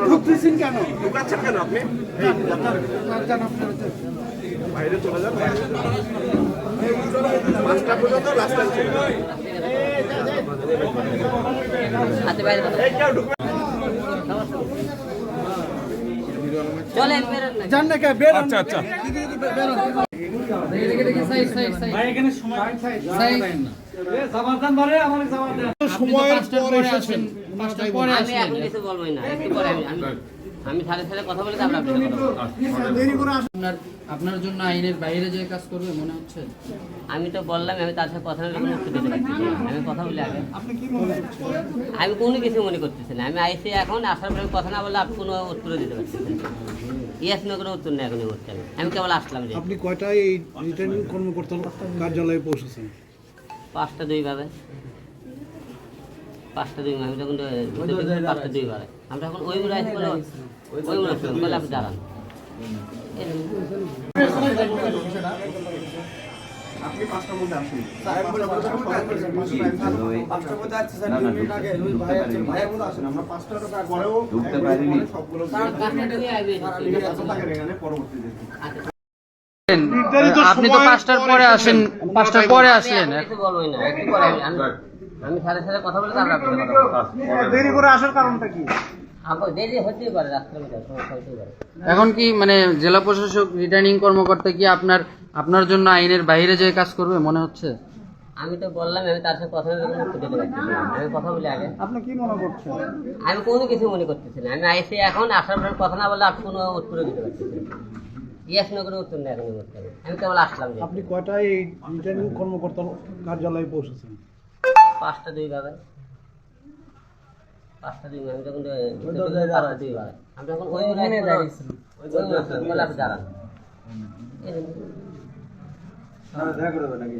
ঢুকতেছেন কেন? ঢুকাচ্ছেন কেন আপনি? বাইরে চলে যান। 5টা পর্যন্ত লাস্ট টাইম ছিল। আচ্ছা আচ্ছা সময়ের পর এসেছেন। আমি সাথে সাথে কথা বলে আপনার জন্য আইনের বাইরে যে কাজ করবে মনে হচ্ছে। আমি তো বললাম আমি তার সাথে কথা বলে উত্তর দিতে পারছি না। আমি কথা বলে আগে আমি কোনো কিছু মনে করতেছি না। আমি আইসি এখন আসার পরে কথা না বললে আপনি কোনো উত্তর দিতে পারছেন ইয়েস নো কোনো উত্তর নেই এখন এই মুহূর্তে। আমি কেবল আসলাম যে আপনি কয়টায় এই রিটার্নিং কর্মকর্তার কার্যালয়ে পৌঁছেছেন? 5টা 2 ভাবে 5টা 2 আমি তখন 5টা 2 ভাবে আমরা এখন ওই মুড়ে আসবো ওই মুড়ে আসবো বলে আপনি দাঁড়ান। আপনি 5টার মধ্যে আসুন। আমরা 5টার পরেও ঢুকতে পারিনি সবগুলো পরবর্তীতে। আপনি তো 5টার পরে আসেন, 5টার পরে আসলেন। বলবোই না একটু পরে আমি সাথে সাথে কথা বলে তারপর আপনার কথা বলবো। দেরি করে আসার কারণটা কি? দেরি হতেই পারে, রাস্তার মধ্যে সমস্যা হতেই পারে। এখন কি মানে জেলা প্রশাসক রিটার্নিং কর্মকর্তা কি আপনার জন্য আইনের বাইরে যে কাজ করবে মনে হচ্ছে? আমি তো বললাম আমি তার সাথে কথা বলে উত্তর দিতে পারছি না। আমি কথা বলি আগে। আপনি কি মনে করছেন? আমি কোনো কিছু মনে করতেছি না। আমি আইসি এখন আসার পরে কথা না বললে আপনি কোনো উত্তর দিতে পারছি না। ইয়েস নো কোনো উত্তর নেই এখন এই মুহূর্তে। আমি কেবল আসলাম যে আপনি কয়টায় এই রিটার্নিং কর্মকর্তার কার্যালয়ে পৌঁছেছেন? 5টা 2 ভাবে 5টা 2 আমি তখন 5টা 2 ভাবে আমরা এখন ওই মুড়ে আসবো বলে আপনি দাঁড়ান। দেখা করে দেবেন নাকি?